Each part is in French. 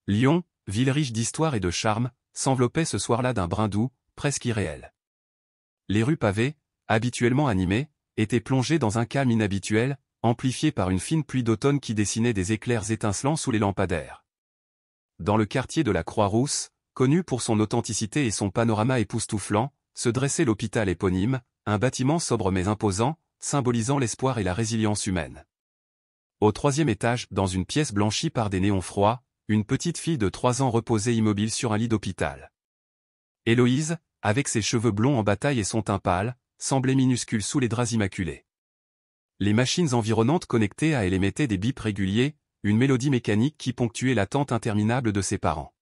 Lyon, ville riche d'histoire et de charme, s'enveloppait ce soir-là d'un brin doux, presque irréel. Les rues pavées, habituellement animées, étaient plongées dans un calme inhabituel, amplifié par une fine pluie d'automne qui dessinait des éclairs étincelants sous les lampadaires. Dans le quartier de la Croix-Rousse, connu pour son authenticité et son panorama époustouflant, se dressait l'hôpital éponyme, un bâtiment sobre mais imposant, symbolisant l'espoir et la résilience humaine. Au 3e étage, dans une pièce blanchie par des néons froids, une petite fille de 3 ans reposait immobile sur un lit d'hôpital. Héloïse, avec ses cheveux blonds en bataille et son teint pâle, semblait minuscule sous les draps immaculés. Les machines environnantes connectées à elle émettaient des bips réguliers, une mélodie mécanique qui ponctuait l'attente interminable de ses parents.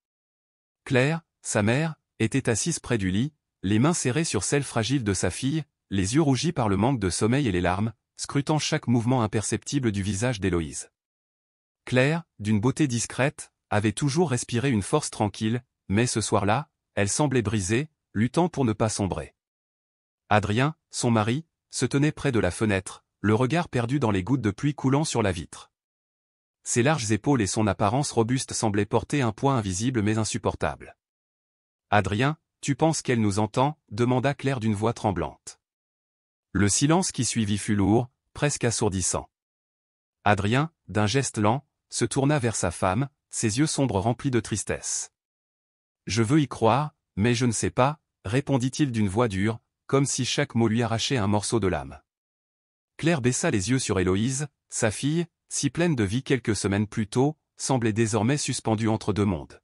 Claire, sa mère, était assise près du lit, les mains serrées sur celles fragiles de sa fille, les yeux rougis par le manque de sommeil et les larmes, scrutant chaque mouvement imperceptible du visage d'Héloïse. Claire, d'une beauté discrète, avait toujours respiré une force tranquille, mais ce soir-là, elle semblait brisée, luttant pour ne pas sombrer. Adrien, son mari, se tenait près de la fenêtre, le regard perdu dans les gouttes de pluie coulant sur la vitre. Ses larges épaules et son apparence robuste semblaient porter un poids invisible mais insupportable. « Adrien, tu penses qu'elle nous entend ?» demanda Claire d'une voix tremblante. Le silence qui suivit fut lourd, presque assourdissant. Adrien, d'un geste lent, se tourna vers sa femme, ses yeux sombres remplis de tristesse. « Je veux y croire, mais je ne sais pas, » répondit-il d'une voix dure, comme si chaque mot lui arrachait un morceau de l'âme. Claire baissa les yeux sur Héloïse, sa fille, si pleine de vie quelques semaines plus tôt, semblait désormais suspendue entre deux mondes.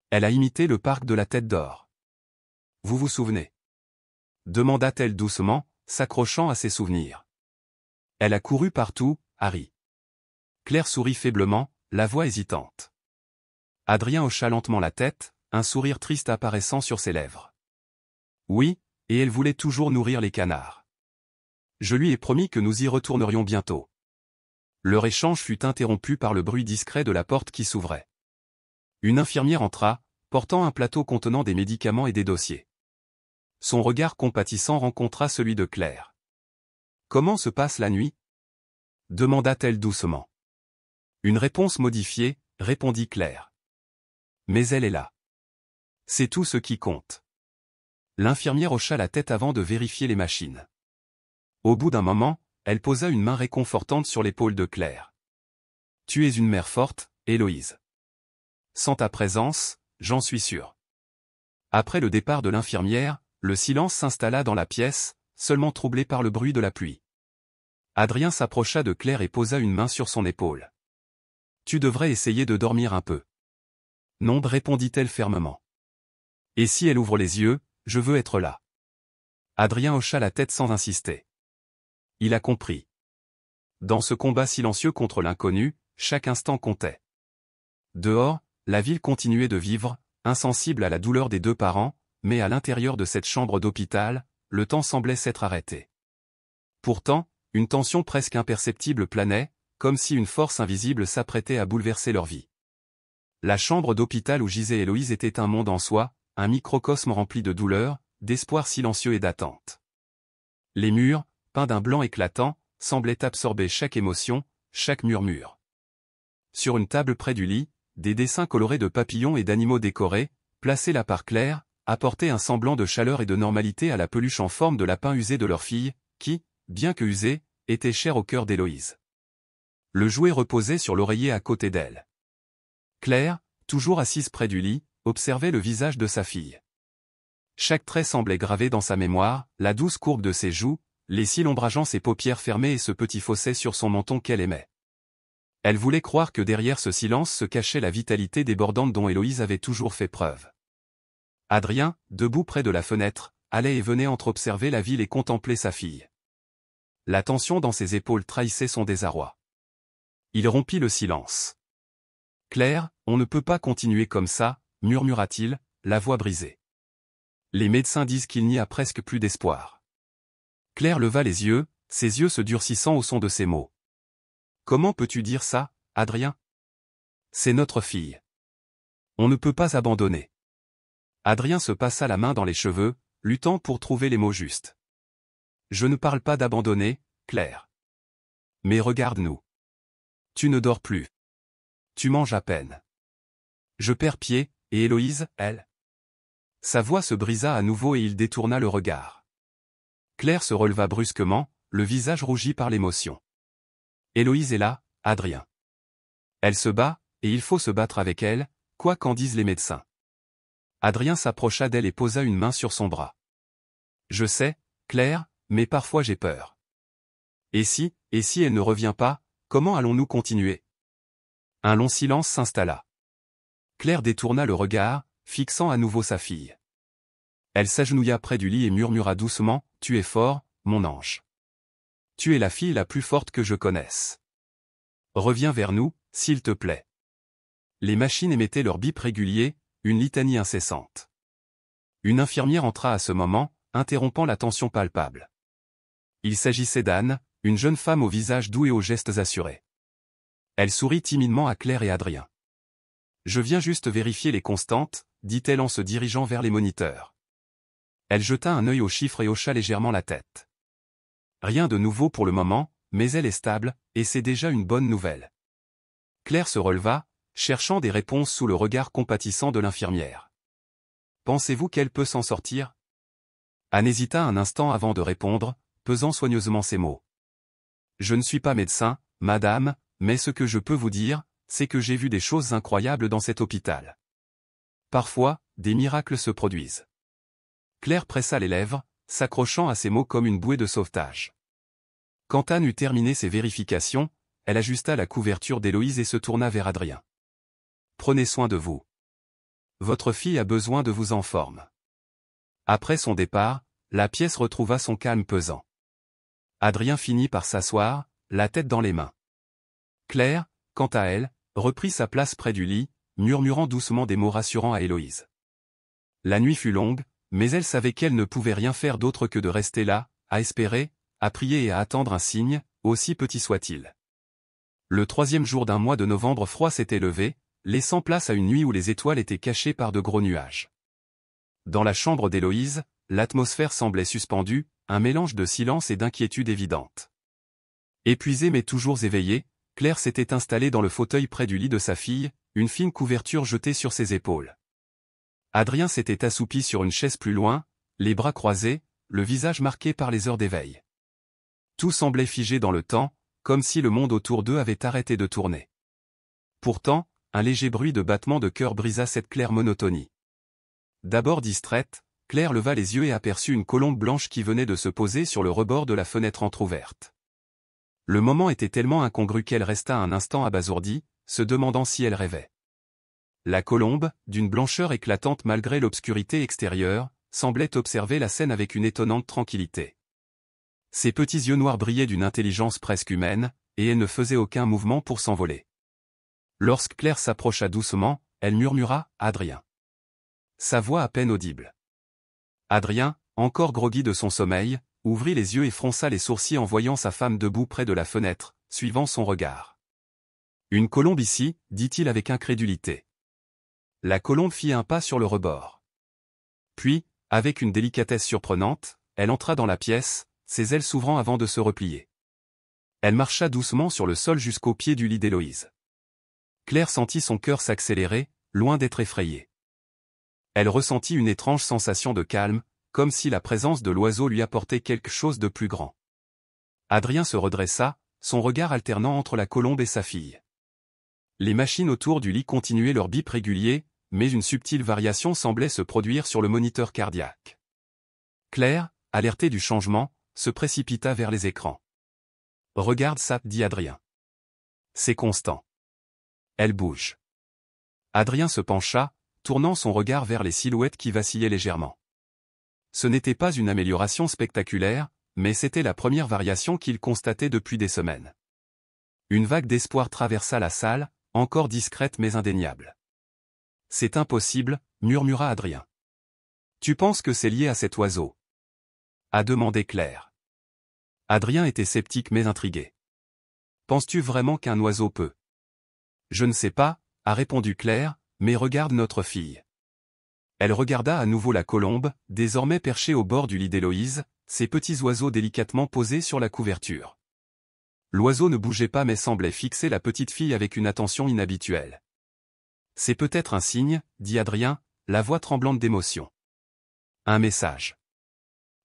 Elle a imité le parc de la Tête d'Or. « Vous vous souvenez ?» demanda-t-elle doucement, s'accrochant à ses souvenirs. Elle a couru partout, Harry. Claire sourit faiblement, la voix hésitante. Adrien hocha lentement la tête, un sourire triste apparaissant sur ses lèvres. Oui, et elle voulait toujours nourrir les canards. Je lui ai promis que nous y retournerions bientôt. Leur échange fut interrompu par le bruit discret de la porte qui s'ouvrait. Une infirmière entra, portant un plateau contenant des médicaments et des dossiers. Son regard compatissant rencontra celui de Claire. « Comment se passe la nuit ?» demanda-t-elle doucement. Une réponse modifiée, répondit Claire. Mais elle est là. C'est tout ce qui compte. L'infirmière hocha la tête avant de vérifier les machines. Au bout d'un moment, elle posa une main réconfortante sur l'épaule de Claire. « Tu es une mère forte, Héloïse. Sans ta présence, j'en suis sûr. » Après le départ de l'infirmière, le silence s'installa dans la pièce, seulement troublé par le bruit de la pluie. Adrien s'approcha de Claire et posa une main sur son épaule. « Tu devrais essayer de dormir un peu. »« Non, » répondit-elle fermement. « Et si elle ouvre les yeux, je veux être là. » Adrien hocha la tête sans insister. Il a compris. Dans ce combat silencieux contre l'inconnu, chaque instant comptait. Dehors, la ville continuait de vivre, insensible à la douleur des deux parents, mais à l'intérieur de cette chambre d'hôpital, le temps semblait s'être arrêté. Pourtant, une tension presque imperceptible planait, comme si une force invisible s'apprêtait à bouleverser leur vie. La chambre d'hôpital où gisait Héloïse était un monde en soi, un microcosme rempli de douleur, d'espoir silencieux et d'attente. Les murs, peints d'un blanc éclatant, semblaient absorber chaque émotion, chaque murmure. Sur une table près du lit, des dessins colorés de papillons et d'animaux décorés, placés là par Claire, apportaient un semblant de chaleur et de normalité à la peluche en forme de lapin usé de leur fille, qui, bien que usée, était chère au cœur d'Héloïse. Le jouet reposait sur l'oreiller à côté d'elle. Claire, toujours assise près du lit, observait le visage de sa fille. Chaque trait semblait gravé dans sa mémoire, la douce courbe de ses joues, les cils ombrageant ses paupières fermées et ce petit fossé sur son menton qu'elle aimait. Elle voulait croire que derrière ce silence se cachait la vitalité débordante dont Héloïse avait toujours fait preuve. Adrien, debout près de la fenêtre, allait et venait entre-observer la ville et contempler sa fille. La tension dans ses épaules trahissait son désarroi. Il rompit le silence. « Claire, on ne peut pas continuer comme ça, » murmura-t-il, la voix brisée. « Les médecins disent qu'il n'y a presque plus d'espoir. » Claire leva les yeux, ses yeux se durcissant au son de ces mots. « Comment peux-tu dire ça, Adrien ? C'est notre fille. On ne peut pas abandonner. » Adrien se passa la main dans les cheveux, luttant pour trouver les mots justes. « Je ne parle pas d'abandonner, Claire. Mais regarde-nous. Tu ne dors plus. Tu manges à peine. Je perds pied, et Héloïse, elle. Sa voix se brisa à nouveau et il détourna le regard. Claire se releva brusquement, le visage rougi par l'émotion. Héloïse est là, Adrien. Elle se bat, et il faut se battre avec elle, quoi qu'en disent les médecins. Adrien s'approcha d'elle et posa une main sur son bras. Je sais, Claire, mais parfois j'ai peur. Et si elle ne revient pas, comment allons-nous continuer? Un long silence s'installa. Claire détourna le regard, fixant à nouveau sa fille. Elle s'agenouilla près du lit et murmura doucement, « Tu es fort, mon ange. Tu es la fille la plus forte que je connaisse. Reviens vers nous, s'il te plaît. » Les machines émettaient leur bip régulier, une litanie incessante. Une infirmière entra à ce moment, interrompant la tension palpable. Il s'agissait d'Anne, une jeune femme au visage doux et aux gestes assurés. Elle sourit timidement à Claire et Adrien. « Je viens juste vérifier les constantes, » dit-elle en se dirigeant vers les moniteurs. Elle jeta un œil aux chiffres et hocha légèrement la tête. Rien de nouveau pour le moment, mais elle est stable, et c'est déjà une bonne nouvelle. Claire se releva, cherchant des réponses sous le regard compatissant de l'infirmière. Pensez-vous qu'elle peut s'en sortir? Anne hésita un instant avant de répondre, pesant soigneusement ses mots. Je ne suis pas médecin, madame, mais ce que je peux vous dire, c'est que j'ai vu des choses incroyables dans cet hôpital. Parfois, des miracles se produisent. Claire pressa les lèvres, s'accrochant à ces mots comme une bouée de sauvetage. Quand Anne eut terminé ses vérifications, elle ajusta la couverture d'Héloïse et se tourna vers Adrien. Prenez soin de vous. Votre fille a besoin de vous en forme. Après son départ, la pièce retrouva son calme pesant. Adrien finit par s'asseoir, la tête dans les mains. Claire, quant à elle, reprit sa place près du lit, murmurant doucement des mots rassurants à Héloïse. La nuit fut longue, mais elle savait qu'elle ne pouvait rien faire d'autre que de rester là, à espérer, à prier et à attendre un signe, aussi petit soit-il. Le 3e jour d'un mois de novembre froid s'était levé, laissant place à une nuit où les étoiles étaient cachées par de gros nuages. Dans la chambre d'Héloïse, l'atmosphère semblait suspendue, un mélange de silence et d'inquiétude évidente. Épuisée mais toujours éveillée, Claire s'était installée dans le fauteuil près du lit de sa fille, une fine couverture jetée sur ses épaules. Adrien s'était assoupi sur une chaise plus loin, les bras croisés, le visage marqué par les heures d'éveil. Tout semblait figé dans le temps, comme si le monde autour d'eux avait arrêté de tourner. Pourtant, un léger bruit de battement de cœur brisa cette claire monotonie. D'abord distraite, Claire leva les yeux et aperçut une colombe blanche qui venait de se poser sur le rebord de la fenêtre entr'ouverte. Le moment était tellement incongru qu'elle resta un instant abasourdie, se demandant si elle rêvait. La colombe, d'une blancheur éclatante malgré l'obscurité extérieure, semblait observer la scène avec une étonnante tranquillité. Ses petits yeux noirs brillaient d'une intelligence presque humaine, et elle ne faisait aucun mouvement pour s'envoler. Lorsque Claire s'approcha doucement, elle murmura « Adrien ». Sa voix à peine audible. Adrien, encore groggy de son sommeil, ouvrit les yeux et fronça les sourcils en voyant sa femme debout près de la fenêtre, suivant son regard. « Une colombe ici » dit-il avec incrédulité. La colombe fit un pas sur le rebord. Puis, avec une délicatesse surprenante, elle entra dans la pièce, ses ailes s'ouvrant avant de se replier. Elle marcha doucement sur le sol jusqu'au pied du lit d'Héloïse. Claire sentit son cœur s'accélérer, loin d'être effrayée. Elle ressentit une étrange sensation de calme, comme si la présence de l'oiseau lui apportait quelque chose de plus grand. Adrien se redressa, son regard alternant entre la colombe et sa fille. Les machines autour du lit continuaient leur bip régulier, mais une subtile variation semblait se produire sur le moniteur cardiaque. Claire, alertée du changement, se précipita vers les écrans. « Regarde ça » dit Adrien. « C'est constant. Elle bouge. » Adrien se pencha, tournant son regard vers les silhouettes qui vacillaient légèrement. Ce n'était pas une amélioration spectaculaire, mais c'était la première variation qu'il constatait depuis des semaines. Une vague d'espoir traversa la salle, encore discrète mais indéniable. « C'est impossible » murmura Adrien. « Tu penses que c'est lié à cet oiseau » a demandé Claire. Adrien était sceptique mais intrigué. « Penses-tu vraiment qu'un oiseau peut » ? « Je ne sais pas » a répondu Claire, « mais regarde notre fille. » Elle regarda à nouveau la colombe, désormais perchée au bord du lit d'Héloïse, ses petits oiseaux délicatement posés sur la couverture. L'oiseau ne bougeait pas mais semblait fixer la petite fille avec une attention inhabituelle. C'est peut-être un signe, dit Adrien, la voix tremblante d'émotion. Un message.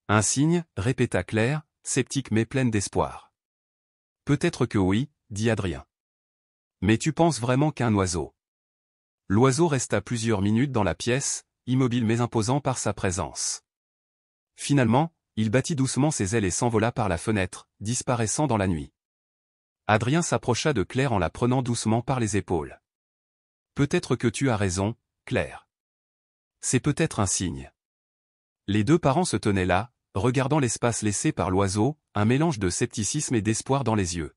Un signe, répéta Claire, sceptique mais pleine d'espoir. Peut-être que oui, dit Adrien. Mais tu penses vraiment qu'un oiseau? L'oiseau resta plusieurs minutes dans la pièce, immobile mais imposant par sa présence. Finalement, il battit doucement ses ailes et s'envola par la fenêtre, disparaissant dans la nuit. Adrien s'approcha de Claire en la prenant doucement par les épaules. Peut-être que tu as raison, Claire. C'est peut-être un signe. Les deux parents se tenaient là, regardant l'espace laissé par l'oiseau, un mélange de scepticisme et d'espoir dans les yeux.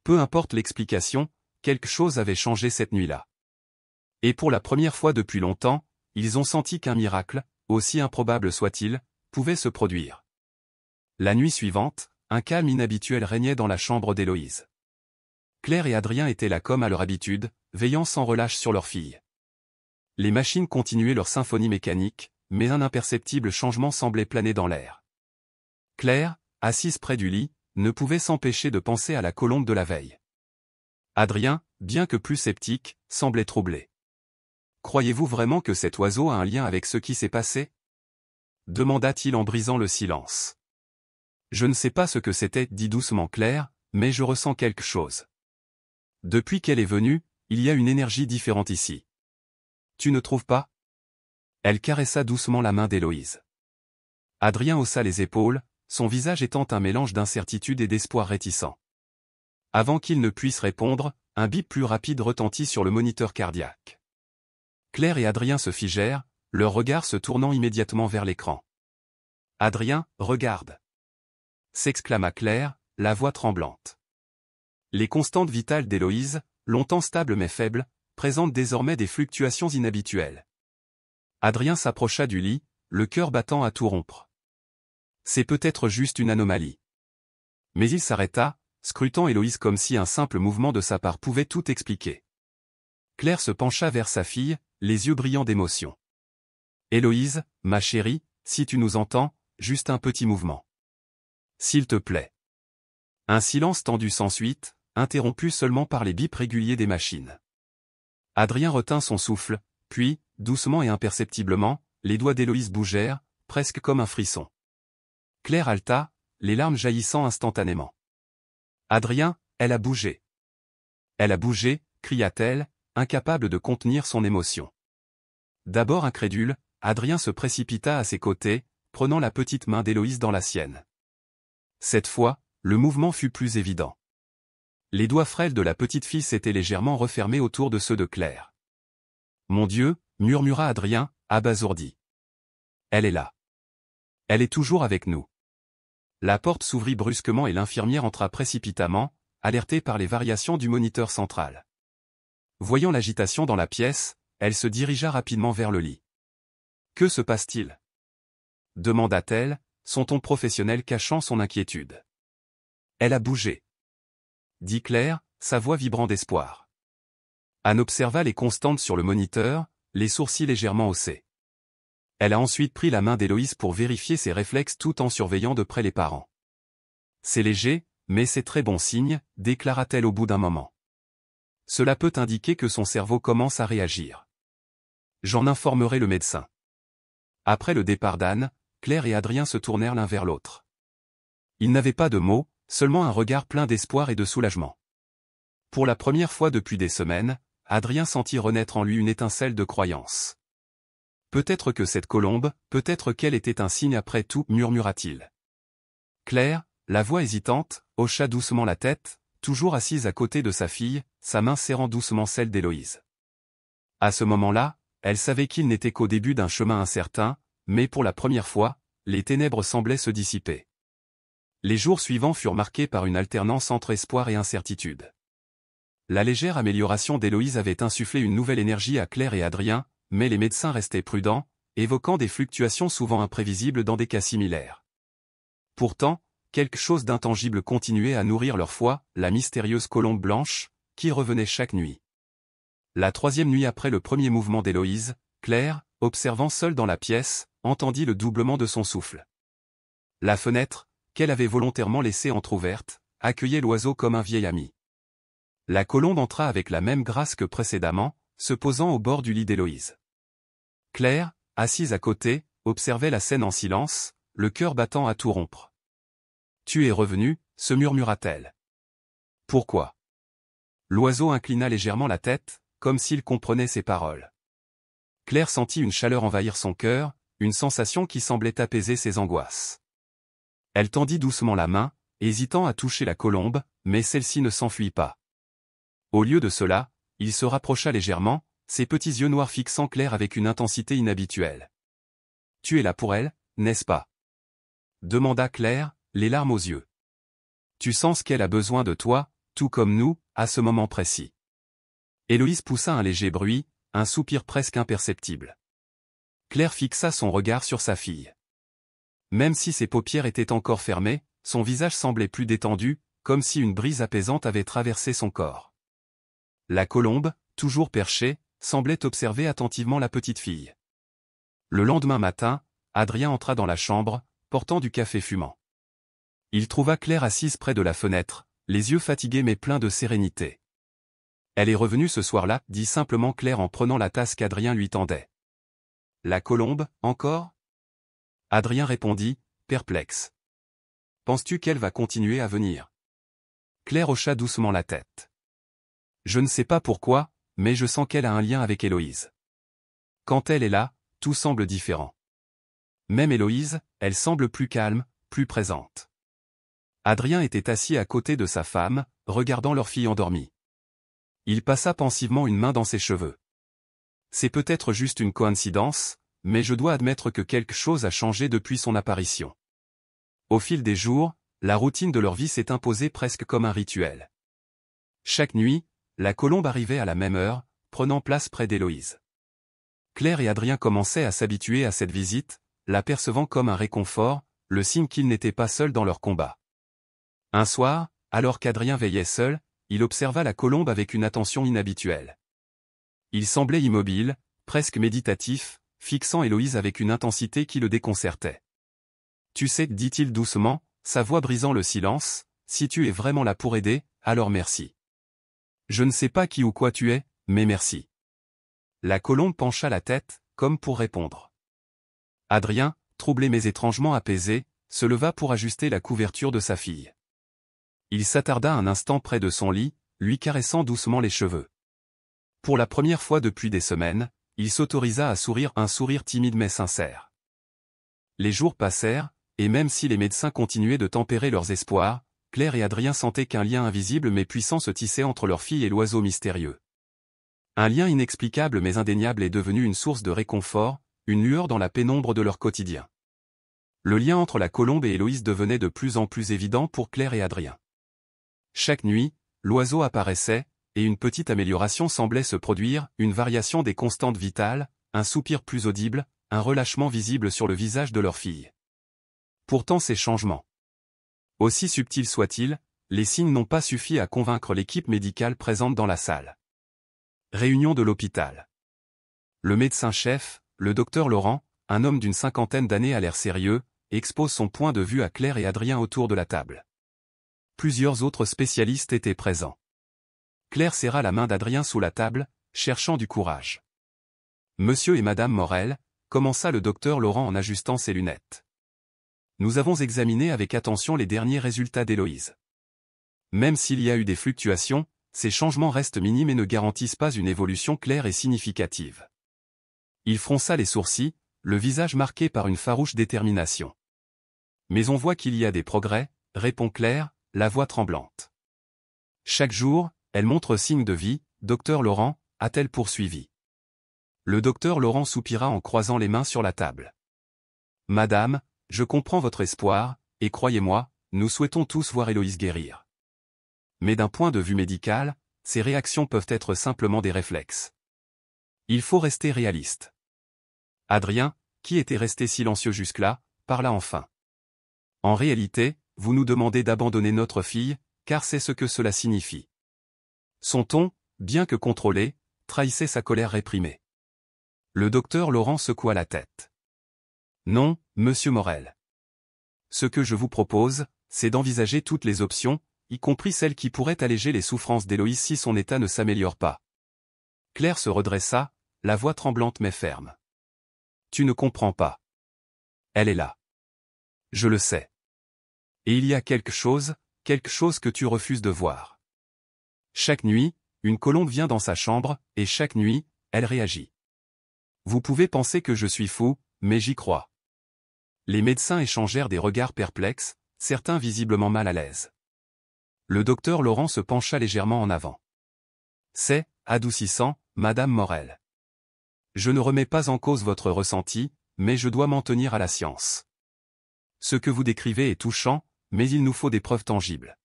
Peu importe l'explication, quelque chose avait changé cette nuit-là. Et pour la première fois depuis longtemps, ils ont senti qu'un miracle, aussi improbable soit-il, pouvait se produire. La nuit suivante, un calme inhabituel régnait dans la chambre d'Héloïse. Claire et Adrien étaient là comme à leur habitude, veillant sans relâche sur leur fille. Les machines continuaient leur symphonie mécanique, mais un imperceptible changement semblait planer dans l'air. Claire, assise près du lit, ne pouvait s'empêcher de penser à la colombe de la veille. Adrien, bien que plus sceptique, semblait troublé. « Croyez-vous vraiment que cet oiseau a un lien avec ce qui s'est passé ?» demanda-t-il en brisant le silence. « Je ne sais pas ce que c'était, dit doucement Claire, mais je ressens quelque chose. Depuis qu'elle est venue, il y a une énergie différente ici. Tu ne trouves pas ?» Elle caressa doucement la main d'Héloïse. Adrien haussa les épaules, son visage étant un mélange d'incertitude et d'espoir réticent. Avant qu'il ne puisse répondre, un bip plus rapide retentit sur le moniteur cardiaque. Claire et Adrien se figèrent, leurs regards se tournant immédiatement vers l'écran. « Adrien, regarde !» s'exclama Claire, la voix tremblante. Les constantes vitales d'Héloïse, longtemps stables mais faibles, présentent désormais des fluctuations inhabituelles. Adrien s'approcha du lit, le cœur battant à tout rompre. C'est peut-être juste une anomalie. Mais il s'arrêta, scrutant Héloïse comme si un simple mouvement de sa part pouvait tout expliquer. Claire se pencha vers sa fille, les yeux brillants d'émotion. « Héloïse, ma chérie, si tu nous entends, juste un petit mouvement. S'il te plaît. » Un silence tendu sans suite, interrompu seulement par les bips réguliers des machines. Adrien retint son souffle, puis, doucement et imperceptiblement, les doigts d'Héloïse bougèrent, presque comme un frisson. Claire haleta, les larmes jaillissant instantanément. « Adrien, elle a bougé. »« Elle a bougé » cria-t-elle, incapable de contenir son émotion. D'abord incrédule, Adrien se précipita à ses côtés, prenant la petite main d'Héloïse dans la sienne. Cette fois, le mouvement fut plus évident. Les doigts frêles de la petite fille s'étaient légèrement refermés autour de ceux de Claire. « Mon Dieu !» murmura Adrien, abasourdi. « Elle est là. Elle est toujours avec nous. » La porte s'ouvrit brusquement et l'infirmière entra précipitamment, alertée par les variations du moniteur central. Voyant l'agitation dans la pièce, elle se dirigea rapidement vers le lit. « Que se passe-t-il » demanda-t-elle, son ton professionnel cachant son inquiétude. « Elle a bougé » dit Claire, sa voix vibrant d'espoir. Anne observa les constantes sur le moniteur, les sourcils légèrement haussés. Elle a ensuite pris la main d'Héloïse pour vérifier ses réflexes tout en surveillant de près les parents. « C'est léger, mais c'est très bon signe », déclara-t-elle au bout d'un moment. Cela peut indiquer que son cerveau commence à réagir. J'en informerai le médecin. Après le départ d'Anne, Claire et Adrien se tournèrent l'un vers l'autre. Ils n'avaient pas de mots, seulement un regard plein d'espoir et de soulagement. Pour la première fois depuis des semaines, Adrien sentit renaître en lui une étincelle de croyance. Peut-être que cette colombe, peut-être qu'elle était un signe après tout, murmura-t-il. Claire, la voix hésitante, hocha doucement la tête, toujours assise à côté de sa fille, sa main serrant doucement celle d'Héloïse. À ce moment-là, elle savait qu'il n'était qu'au début d'un chemin incertain, mais pour la première fois, les ténèbres semblaient se dissiper. Les jours suivants furent marqués par une alternance entre espoir et incertitude. La légère amélioration d'Héloïse avait insufflé une nouvelle énergie à Claire et Adrien, mais les médecins restaient prudents, évoquant des fluctuations souvent imprévisibles dans des cas similaires. Pourtant, quelque chose d'intangible continuait à nourrir leur foi, la mystérieuse colombe blanche, qui revenait chaque nuit. La troisième nuit après le premier mouvement d'Héloïse, Claire, observant seule dans la pièce, entendit le doublement de son souffle. La fenêtre, qu'elle avait volontairement laissée entr'ouverte, accueillait l'oiseau comme un vieil ami. La colombe entra avec la même grâce que précédemment, se posant au bord du lit d'Héloïse. Claire, assise à côté, observait la scène en silence, le cœur battant à tout rompre. « Tu es revenu » se murmura-t-elle. « Pourquoi » L'oiseau inclina légèrement la tête, comme s'il comprenait ses paroles. Claire sentit une chaleur envahir son cœur, une sensation qui semblait apaiser ses angoisses. Elle tendit doucement la main, hésitant à toucher la colombe, mais celle-ci ne s'enfuit pas. Au lieu de cela, il se rapprocha légèrement, ses petits yeux noirs fixant Claire avec une intensité inhabituelle. « Tu es là pour elle, n'est-ce pas » demanda Claire, les larmes aux yeux. « Tu sens qu'elle a besoin de toi, tout comme nous, à ce moment précis. » Héloïse poussa un léger bruit, un soupir presque imperceptible. Claire fixa son regard sur sa fille. Même si ses paupières étaient encore fermées, son visage semblait plus détendu, comme si une brise apaisante avait traversé son corps. La colombe, toujours perchée, semblait observer attentivement la petite fille. Le lendemain matin, Adrien entra dans la chambre, portant du café fumant. Il trouva Claire assise près de la fenêtre, les yeux fatigués mais pleins de sérénité. « Elle est revenue ce soir-là » dit simplement Claire en prenant la tasse qu'Adrien lui tendait. « La colombe, encore » Adrien répondit, perplexe. « Penses-tu qu'elle va continuer à venir » Claire hocha doucement la tête. « Je ne sais pas pourquoi, mais je sens qu'elle a un lien avec Héloïse. Quand elle est là, tout semble différent. Même Héloïse, elle semble plus calme, plus présente. » Adrien était assis à côté de sa femme, regardant leur fille endormie. Il passa pensivement une main dans ses cheveux. « C'est peut-être juste une coïncidence, mais je dois admettre que quelque chose a changé depuis son apparition. » Au fil des jours, la routine de leur vie s'est imposée presque comme un rituel. Chaque nuit, la colombe arrivait à la même heure, prenant place près d'Héloïse. Claire et Adrien commençaient à s'habituer à cette visite, la percevant comme un réconfort, le signe qu'ils n'étaient pas seuls dans leur combat. Un soir, alors qu'Adrien veillait seul, il observa la colombe avec une attention inhabituelle. Il semblait immobile, presque méditatif, fixant Héloïse avec une intensité qui le déconcertait. « Tu sais, dit-il doucement, sa voix brisant le silence, si tu es vraiment là pour aider, alors merci. Je ne sais pas qui ou quoi tu es, mais merci. » La colombe pencha la tête, comme pour répondre. Adrien, troublé mais étrangement apaisé, se leva pour ajuster la couverture de sa fille. Il s'attarda un instant près de son lit, lui caressant doucement les cheveux. Pour la première fois depuis des semaines, il s'autorisa à sourire un sourire timide mais sincère. Les jours passèrent, et même si les médecins continuaient de tempérer leurs espoirs, Claire et Adrien sentaient qu'un lien invisible mais puissant se tissait entre leur fille et l'oiseau mystérieux. Un lien inexplicable mais indéniable est devenu une source de réconfort, une lueur dans la pénombre de leur quotidien. Le lien entre la colombe et Héloïse devenait de plus en plus évident pour Claire et Adrien. Chaque nuit, l'oiseau apparaissait, et une petite amélioration semblait se produire, une variation des constantes vitales, un soupir plus audible, un relâchement visible sur le visage de leur fille. Pourtant ces changements, aussi subtils soient-ils, les signes n'ont pas suffi à convaincre l'équipe médicale présente dans la salle. Réunion de l'hôpital. Le médecin-chef, le docteur Laurent, un homme d'une cinquantaine d'années à l'air sérieux, expose son point de vue à Claire et Adrien autour de la table. Plusieurs autres spécialistes étaient présents. Claire serra la main d'Adrien sous la table, cherchant du courage. « Monsieur et Madame Morel », commença le docteur Laurent en ajustant ses lunettes. « Nous avons examiné avec attention les derniers résultats d'Héloïse. Même s'il y a eu des fluctuations, ces changements restent minimes et ne garantissent pas une évolution claire et significative. » Il fronça les sourcils, le visage marqué par une farouche détermination. « Mais on voit qu'il y a des progrès », répond Claire, la voix tremblante. « Chaque jour, elle montre signe de vie, docteur Laurent, a-t-elle poursuivi. Le docteur Laurent soupira en croisant les mains sur la table. « Madame, je comprends votre espoir, et croyez-moi, nous souhaitons tous voir Héloïse guérir. Mais d'un point de vue médical, ces réactions peuvent être simplement des réflexes. Il faut rester réaliste. » Adrien, qui était resté silencieux jusque-là, parla enfin. « En réalité, vous nous demandez d'abandonner notre fille, car c'est ce que cela signifie. » Son ton, bien que contrôlé, trahissait sa colère réprimée. Le docteur Laurent secoua la tête. « Non, monsieur Morel. Ce que je vous propose, c'est d'envisager toutes les options, y compris celles qui pourraient alléger les souffrances d'Héloïse si son état ne s'améliore pas. Claire se redressa, la voix tremblante mais ferme. Tu ne comprends pas. Elle est là. Je le sais. Et il y a quelque chose que tu refuses de voir. Chaque nuit, une colombe vient dans sa chambre, et chaque nuit, elle réagit. Vous pouvez penser que je suis fou, mais j'y crois. Les médecins échangèrent des regards perplexes, certains visiblement mal à l'aise. Le docteur Laurent se pencha légèrement en avant. C'est, adoucissant, Madame Morel. Je ne remets pas en cause votre ressenti, mais je dois m'en tenir à la science. Ce que vous décrivez est touchant, mais il nous faut des preuves tangibles.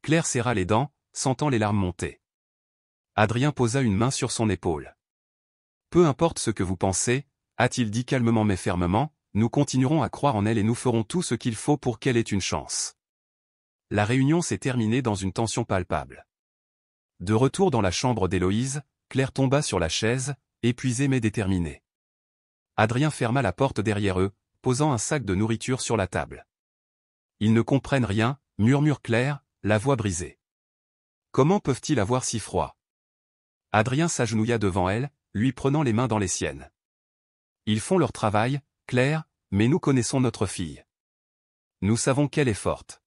Claire serra les dents, sentant les larmes monter. Adrien posa une main sur son épaule. Peu importe ce que vous pensez, a-t-il dit calmement mais fermement, nous continuerons à croire en elle et nous ferons tout ce qu'il faut pour qu'elle ait une chance. La réunion s'est terminée dans une tension palpable. De retour dans la chambre d'Héloïse, Claire tomba sur la chaise, épuisée mais déterminée. Adrien ferma la porte derrière eux, posant un sac de nourriture sur la table. Ils ne comprennent rien, murmure Claire, la voix brisée. Comment peuvent-ils avoir si froid? Adrien s'agenouilla devant elle, lui prenant les mains dans les siennes. Ils font leur travail, Claire, mais nous connaissons notre fille. Nous savons qu'elle est forte.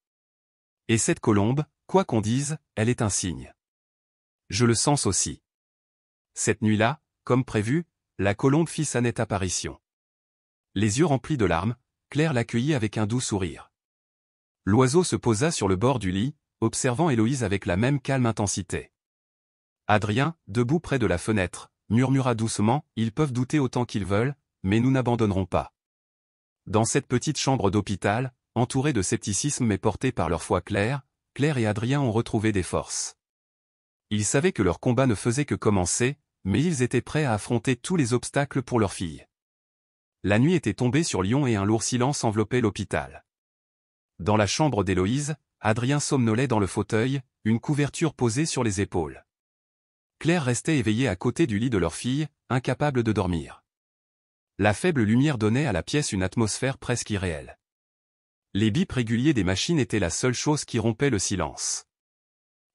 Et cette colombe, quoi qu'on dise, elle est un signe. Je le sens aussi. Cette nuit-là, comme prévu, la colombe fit sa nette apparition. Les yeux remplis de larmes, Claire l'accueillit avec un doux sourire. L'oiseau se posa sur le bord du lit, observant Héloïse avec la même calme intensité. Adrien, debout près de la fenêtre, murmura doucement, ils peuvent douter autant qu'ils veulent, mais nous n'abandonnerons pas. Dans cette petite chambre d'hôpital, entourée de scepticisme mais portée par leur foi Claire et Adrien ont retrouvé des forces. Ils savaient que leur combat ne faisait que commencer, mais ils étaient prêts à affronter tous les obstacles pour leur fille. La nuit était tombée sur Lyon et un lourd silence enveloppait l'hôpital. Dans la chambre d'Héloïse, Adrien somnolait dans le fauteuil, une couverture posée sur les épaules. Claire restait éveillée à côté du lit de leur fille, incapable de dormir. La faible lumière donnait à la pièce une atmosphère presque irréelle. Les bips réguliers des machines étaient la seule chose qui rompait le silence.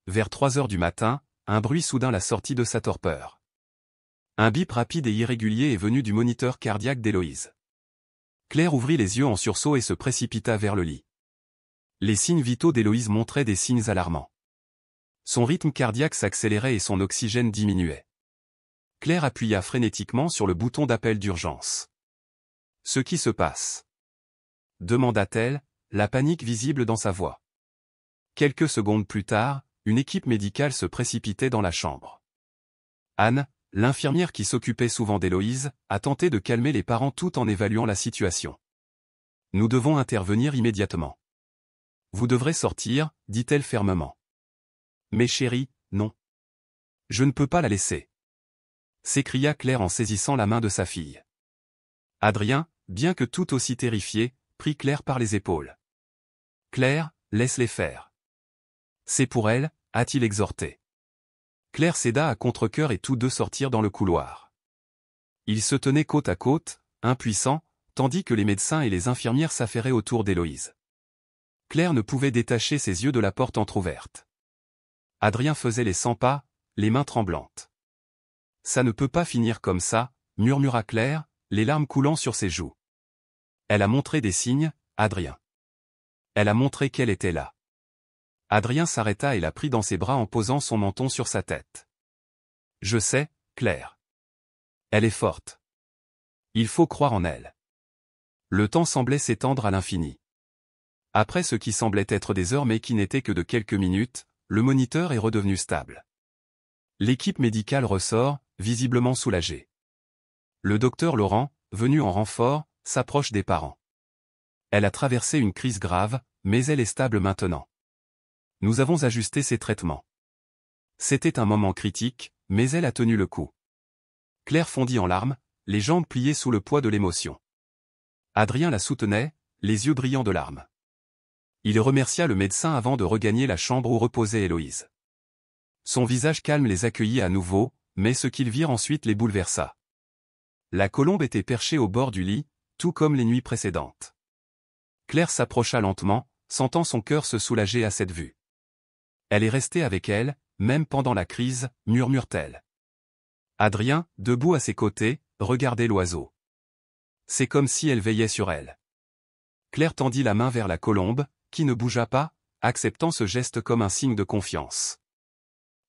Vers 3 heures du matin, un bruit soudain la sortit de sa torpeur. Un bip rapide et irrégulier est venu du moniteur cardiaque d'Héloïse. Claire ouvrit les yeux en sursaut et se précipita vers le lit. Les signes vitaux d'Héloïse montraient des signes alarmants. Son rythme cardiaque s'accélérait et son oxygène diminuait. Claire appuya frénétiquement sur le bouton d'appel d'urgence. « Ce qui se passe ?» demanda-t-elle, la panique visible dans sa voix. Quelques secondes plus tard, une équipe médicale se précipitait dans la chambre. Anne, l'infirmière qui s'occupait souvent d'Héloïse, a tenté de calmer les parents tout en évaluant la situation. « Nous devons intervenir immédiatement. »« Vous devrez sortir, » dit-elle fermement. « Mais chérie, non. Je ne peux pas la laisser. » s'écria Claire en saisissant la main de sa fille. Adrien, bien que tout aussi terrifié, prit Claire par les épaules. « Claire, laisse-les faire. »« C'est pour elle, » a-t-il exhorté. Claire céda à contre-cœur et tous deux sortirent dans le couloir. Ils se tenaient côte à côte, impuissants, tandis que les médecins et les infirmières s'affairaient autour d'Héloïse. Claire ne pouvait détacher ses yeux de la porte entr'ouverte. Adrien faisait les 100 pas, les mains tremblantes. « Ça ne peut pas finir comme ça, » murmura Claire, les larmes coulant sur ses joues. Elle a montré des signes, Adrien. Elle a montré qu'elle était là. Adrien s'arrêta et la prit dans ses bras en posant son menton sur sa tête. « Je sais, Claire. Elle est forte. Il faut croire en elle. » Le temps semblait s'étendre à l'infini. Après ce qui semblait être des heures mais qui n'était que de quelques minutes, le moniteur est redevenu stable. L'équipe médicale ressort, visiblement soulagée. Le docteur Laurent, venu en renfort, s'approche des parents. Elle a traversé une crise grave, mais elle est stable maintenant. Nous avons ajusté ses traitements. C'était un moment critique, mais elle a tenu le coup. Claire fondit en larmes, les jambes pliées sous le poids de l'émotion. Adrien la soutenait, les yeux brillants de larmes. Il remercia le médecin avant de regagner la chambre où reposait Héloïse. Son visage calme les accueillit à nouveau, mais ce qu'ils virent ensuite les bouleversa. La colombe était perchée au bord du lit, tout comme les nuits précédentes. Claire s'approcha lentement, sentant son cœur se soulager à cette vue. Elle est restée avec elle, même pendant la crise, murmure-t-elle. Adrien, debout à ses côtés, regardait l'oiseau. C'est comme si elle veillait sur elle. Claire tendit la main vers la colombe, qui ne bougea pas, acceptant ce geste comme un signe de confiance.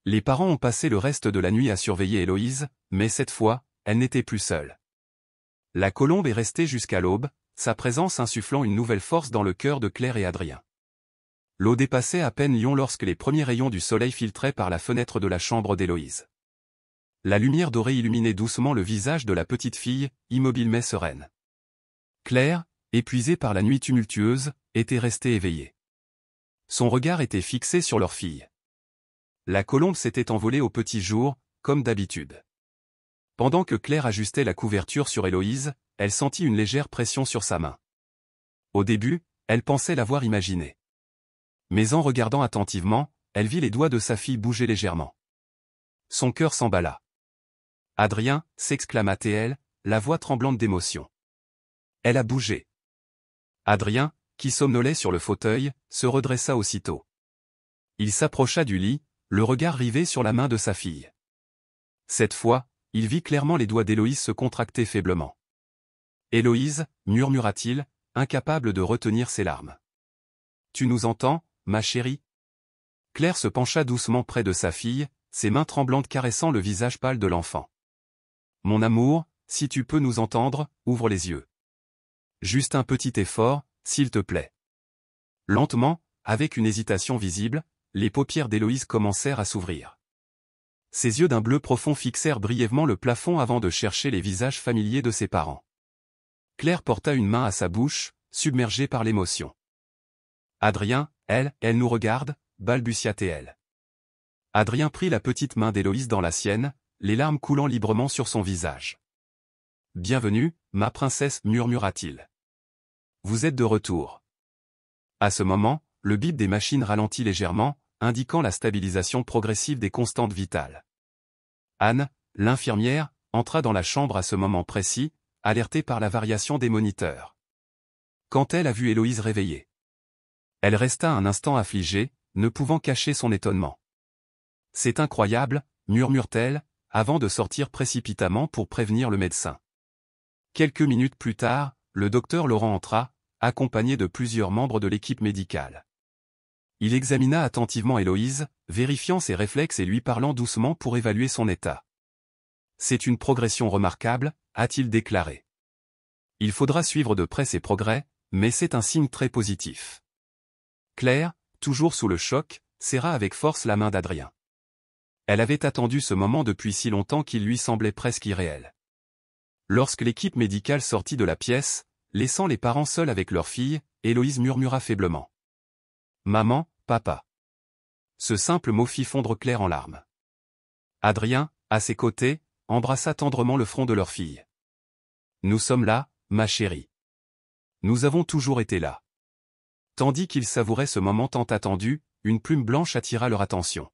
Les parents ont passé le reste de la nuit à surveiller Héloïse, mais cette fois, elle n'était plus seule. La colombe est restée jusqu'à l'aube, sa présence insufflant une nouvelle force dans le cœur de Claire et Adrien. L'eau dépassait à peine Lyon lorsque les premiers rayons du soleil filtraient par la fenêtre de la chambre d'Héloïse. La lumière dorée illuminait doucement le visage de la petite fille, immobile mais sereine. Claire, épuisée par la nuit tumultueuse, était restée éveillée. Son regard était fixé sur leur fille. La colombe s'était envolée au petit jour, comme d'habitude. Pendant que Claire ajustait la couverture sur Héloïse, elle sentit une légère pression sur sa main. Au début, elle pensait l'avoir imaginé. Mais en regardant attentivement, elle vit les doigts de sa fille bouger légèrement. Son cœur s'emballa. « Adrien !» s'exclama-t-elle, la voix tremblante d'émotion. Elle a bougé. Adrien, qui somnolait sur le fauteuil, se redressa aussitôt. Il s'approcha du lit, le regard rivé sur la main de sa fille. Cette fois, il vit clairement les doigts d'Héloïse se contracter faiblement. « Héloïse » murmura-t-il, incapable de retenir ses larmes. « Tu nous entends, ma chérie ?» Claire se pencha doucement près de sa fille, ses mains tremblantes caressant le visage pâle de l'enfant. « Mon amour, si tu peux nous entendre, ouvre les yeux. Juste un petit effort, s'il te plaît. » Lentement, avec une hésitation visible, les paupières d'Héloïse commencèrent à s'ouvrir. Ses yeux d'un bleu profond fixèrent brièvement le plafond avant de chercher les visages familiers de ses parents. Claire porta une main à sa bouche, submergée par l'émotion. « Adrien, elle nous regarde » balbutia-t-elle. Adrien prit la petite main d'Héloïse dans la sienne, les larmes coulant librement sur son visage. « Bienvenue, ma princesse » murmura-t-il. « Vous êtes de retour. » À ce moment, le bip des machines ralentit légèrement, indiquant la stabilisation progressive des constantes vitales. Anne, l'infirmière, entra dans la chambre à ce moment précis, alertée par la variation des moniteurs. Quand elle a vu Héloïse réveillée, elle resta un instant affligée, ne pouvant cacher son étonnement. « C'est incroyable » murmure-t-elle, avant de sortir précipitamment pour prévenir le médecin. Quelques minutes plus tard, le docteur Laurent entra, accompagné de plusieurs membres de l'équipe médicale. Il examina attentivement Héloïse, vérifiant ses réflexes et lui parlant doucement pour évaluer son état. « C'est une progression remarquable » a-t-il déclaré. « Il faudra suivre de près ses progrès, mais c'est un signe très positif. » Claire, toujours sous le choc, serra avec force la main d'Adrien. Elle avait attendu ce moment depuis si longtemps qu'il lui semblait presque irréel. Lorsque l'équipe médicale sortit de la pièce, laissant les parents seuls avec leur fille, Héloïse murmura faiblement. « Maman, papa. » Ce simple mot fit fondre Claire en larmes. Adrien, à ses côtés, embrassa tendrement le front de leur fille. « Nous sommes là, ma chérie. Nous avons toujours été là. » Tandis qu'ils savouraient ce moment tant attendu, une plume blanche attira leur attention.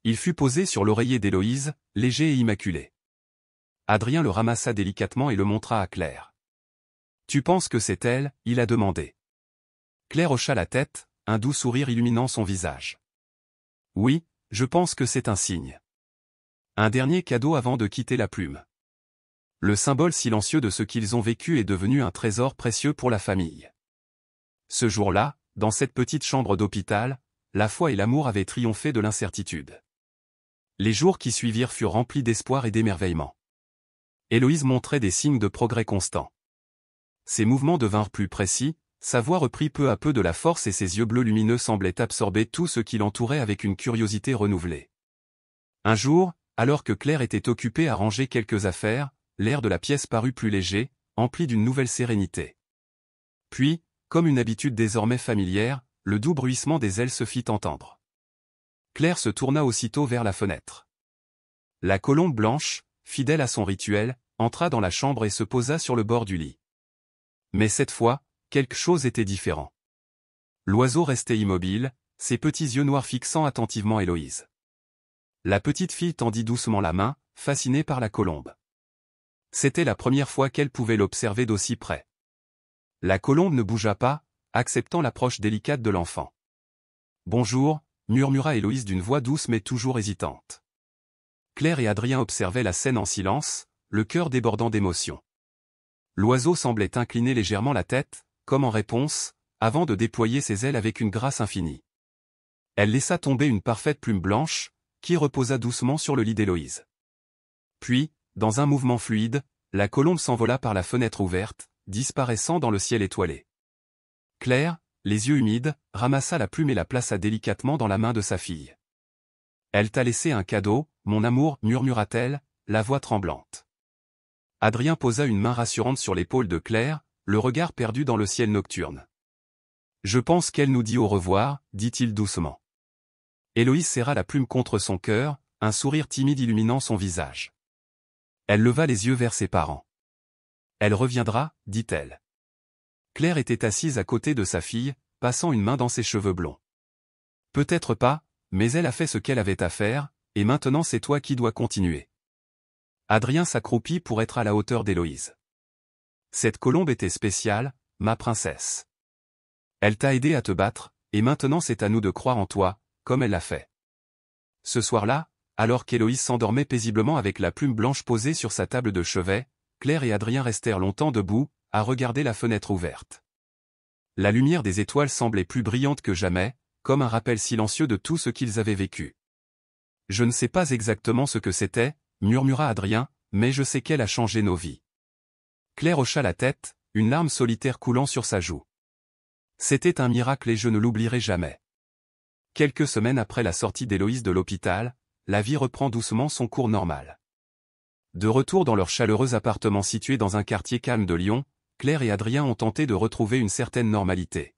Il fut posé sur l'oreiller d'Héloïse, léger et immaculé. Adrien le ramassa délicatement et le montra à Claire. « Tu penses que c'est elle ?» il a demandé. Claire hocha la tête, un doux sourire illuminant son visage. « Oui, je pense que c'est un signe. Un dernier cadeau avant de quitter la plume. » Le symbole silencieux de ce qu'ils ont vécu est devenu un trésor précieux pour la famille. Ce jour-là, dans cette petite chambre d'hôpital, la foi et l'amour avaient triomphé de l'incertitude. Les jours qui suivirent furent remplis d'espoir et d'émerveillement. Héloïse montrait des signes de progrès constants. Ses mouvements devinrent plus précis, sa voix reprit peu à peu de la force et ses yeux bleus lumineux semblaient absorber tout ce qui l'entourait avec une curiosité renouvelée. Un jour, alors que Claire était occupée à ranger quelques affaires, l'air de la pièce parut plus léger, empli d'une nouvelle sérénité. Puis, comme une habitude désormais familière, le doux bruissement des ailes se fit entendre. Claire se tourna aussitôt vers la fenêtre. La colombe blanche, fidèle à son rituel, entra dans la chambre et se posa sur le bord du lit. Mais cette fois, quelque chose était différent. L'oiseau restait immobile, ses petits yeux noirs fixant attentivement Héloïse. La petite fille tendit doucement la main, fascinée par la colombe. C'était la première fois qu'elle pouvait l'observer d'aussi près. La colombe ne bougea pas, acceptant l'approche délicate de l'enfant. « Bonjour » murmura Héloïse d'une voix douce mais toujours hésitante. Claire et Adrien observaient la scène en silence, le cœur débordant d'émotion. L'oiseau semblait incliner légèrement la tête, comme en réponse, avant de déployer ses ailes avec une grâce infinie. Elle laissa tomber une parfaite plume blanche, qui reposa doucement sur le lit d'Héloïse. Puis, dans un mouvement fluide, la colombe s'envola par la fenêtre ouverte, disparaissant dans le ciel étoilé. Claire, les yeux humides, ramassa la plume et la plaça délicatement dans la main de sa fille. « Elle t'a laissé un cadeau, mon amour, murmura-t-elle, la voix tremblante. Adrien posa une main rassurante sur l'épaule de Claire, le regard perdu dans le ciel nocturne. « Je pense qu'elle nous dit au revoir, dit-il doucement. » Héloïse serra la plume contre son cœur, un sourire timide illuminant son visage. Elle leva les yeux vers ses parents. « Elle reviendra, dit-elle. » Claire était assise à côté de sa fille, passant une main dans ses cheveux blonds. « Peut-être pas, mais elle a fait ce qu'elle avait à faire, et maintenant c'est toi qui dois continuer. » Adrien s'accroupit pour être à la hauteur d'Héloïse. « Cette colombe était spéciale, ma princesse. Elle t'a aidé à te battre, et maintenant c'est à nous de croire en toi, comme elle l'a fait. » Ce soir-là, alors qu'Héloïse s'endormait paisiblement avec la plume blanche posée sur sa table de chevet, Claire et Adrien restèrent longtemps debout, à regarder la fenêtre ouverte. La lumière des étoiles semblait plus brillante que jamais, comme un rappel silencieux de tout ce qu'ils avaient vécu. « Je ne sais pas exactement ce que c'était, » murmura Adrien, « mais je sais qu'elle a changé nos vies. » Claire hocha la tête, une larme solitaire coulant sur sa joue. C'était un miracle et je ne l'oublierai jamais. Quelques semaines après la sortie d'Héloïse de l'hôpital, la vie reprend doucement son cours normal. De retour dans leur chaleureux appartement situé dans un quartier calme de Lyon, Claire et Adrien ont tenté de retrouver une certaine normalité.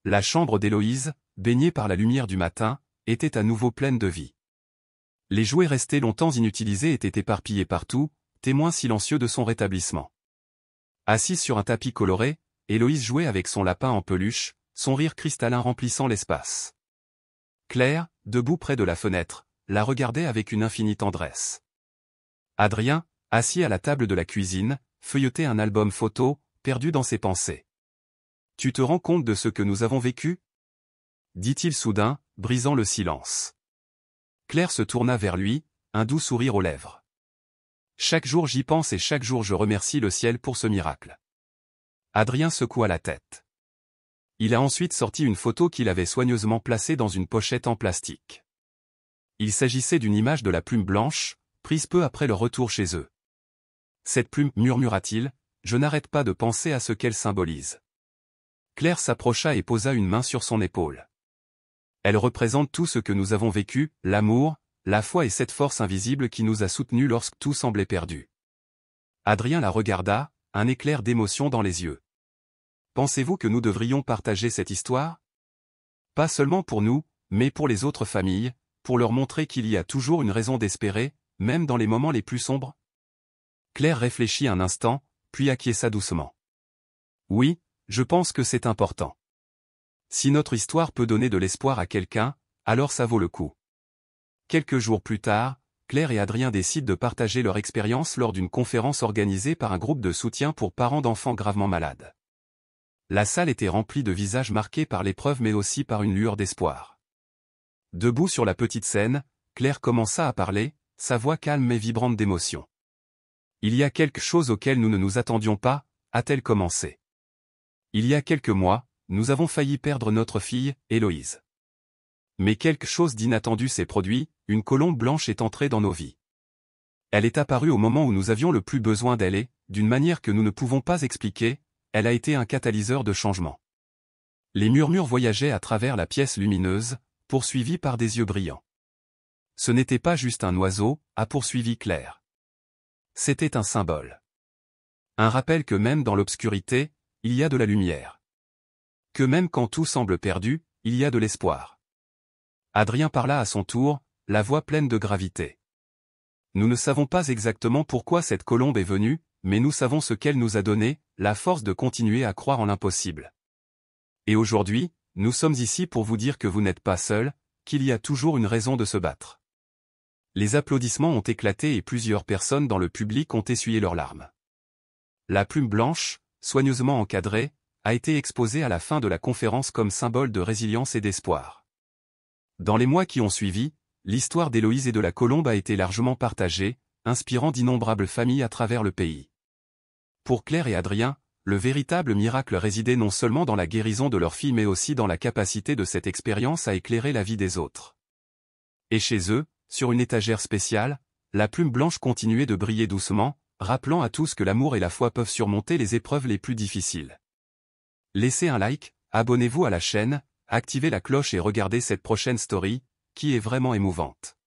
La chambre d'Héloïse, baignée par la lumière du matin, était à nouveau pleine de vie. Les jouets restés longtemps inutilisés étaient éparpillés partout, témoins silencieux de son rétablissement. Assise sur un tapis coloré, Héloïse jouait avec son lapin en peluche, son rire cristallin remplissant l'espace. Claire, debout près de la fenêtre, la regardait avec une infinie tendresse. Adrien, assis à la table de la cuisine, feuilletait un album photo, perdu dans ses pensées. « Tu te rends compte de ce que nous avons vécu ?» dit-il soudain, brisant le silence. Claire se tourna vers lui, un doux sourire aux lèvres. « Chaque jour j'y pense et chaque jour je remercie le ciel pour ce miracle. » Adrien secoua la tête. Il a ensuite sorti une photo qu'il avait soigneusement placée dans une pochette en plastique. Il s'agissait d'une image de la plume blanche, prise peu après leur retour chez eux. « Cette plume, murmura-t-il, je n'arrête pas de penser à ce qu'elle symbolise. » Claire s'approcha et posa une main sur son épaule. « Elle représente tout ce que nous avons vécu, l'amour, la foi et cette force invisible qui nous a soutenus lorsque tout semblait perdu. » Adrien la regarda, un éclair d'émotion dans les yeux. « Pensez-vous que nous devrions partager cette histoire? Pas seulement pour nous, mais pour les autres familles, pour leur montrer qu'il y a toujours une raison d'espérer, même dans les moments les plus sombres ?» Claire réfléchit un instant, puis acquiesça doucement. « Oui, je pense que c'est important. Si notre histoire peut donner de l'espoir à quelqu'un, alors ça vaut le coup. » Quelques jours plus tard, Claire et Adrien décident de partager leur expérience lors d'une conférence organisée par un groupe de soutien pour parents d'enfants gravement malades. La salle était remplie de visages marqués par l'épreuve mais aussi par une lueur d'espoir. Debout sur la petite scène, Claire commença à parler, sa voix calme mais vibrante d'émotion. « Il y a quelque chose auquel nous ne nous attendions pas, » a-t-elle commencé. « Il y a quelques mois, nous avons failli perdre notre fille, Héloïse. Mais quelque chose d'inattendu s'est produit, une colombe blanche est entrée dans nos vies. Elle est apparue au moment où nous avions le plus besoin d'elle et, d'une manière que nous ne pouvons pas expliquer, elle a été un catalyseur de changement. » Les murmures voyageaient à travers la pièce lumineuse, poursuivis par des yeux brillants. « Ce n'était pas juste un oiseau, » a poursuivi Claire. « C'était un symbole. Un rappel que même dans l'obscurité, il y a de la lumière. Que même quand tout semble perdu, il y a de l'espoir. » Adrien parla à son tour, la voix pleine de gravité. « Nous ne savons pas exactement pourquoi cette colombe est venue, mais nous savons ce qu'elle nous a donné, la force de continuer à croire en l'impossible. Et aujourd'hui, nous sommes ici pour vous dire que vous n'êtes pas seuls, qu'il y a toujours une raison de se battre. » Les applaudissements ont éclaté et plusieurs personnes dans le public ont essuyé leurs larmes. La plume blanche, soigneusement encadrée, a été exposée à la fin de la conférence comme symbole de résilience et d'espoir. Dans les mois qui ont suivi, L'histoire d'Héloïse et de la colombe a été largement partagée, inspirant d'innombrables familles à travers le pays. Pour Claire et Adrien, le véritable miracle résidait non seulement dans la guérison de leur fille mais aussi dans la capacité de cette expérience à éclairer la vie des autres. Et chez eux, sur une étagère spéciale, la plume blanche continuait de briller doucement, rappelant à tous que l'amour et la foi peuvent surmonter les épreuves les plus difficiles. Laissez un like, abonnez-vous à la chaîne, activez la cloche et regardez cette prochaine story, qui est vraiment émouvante.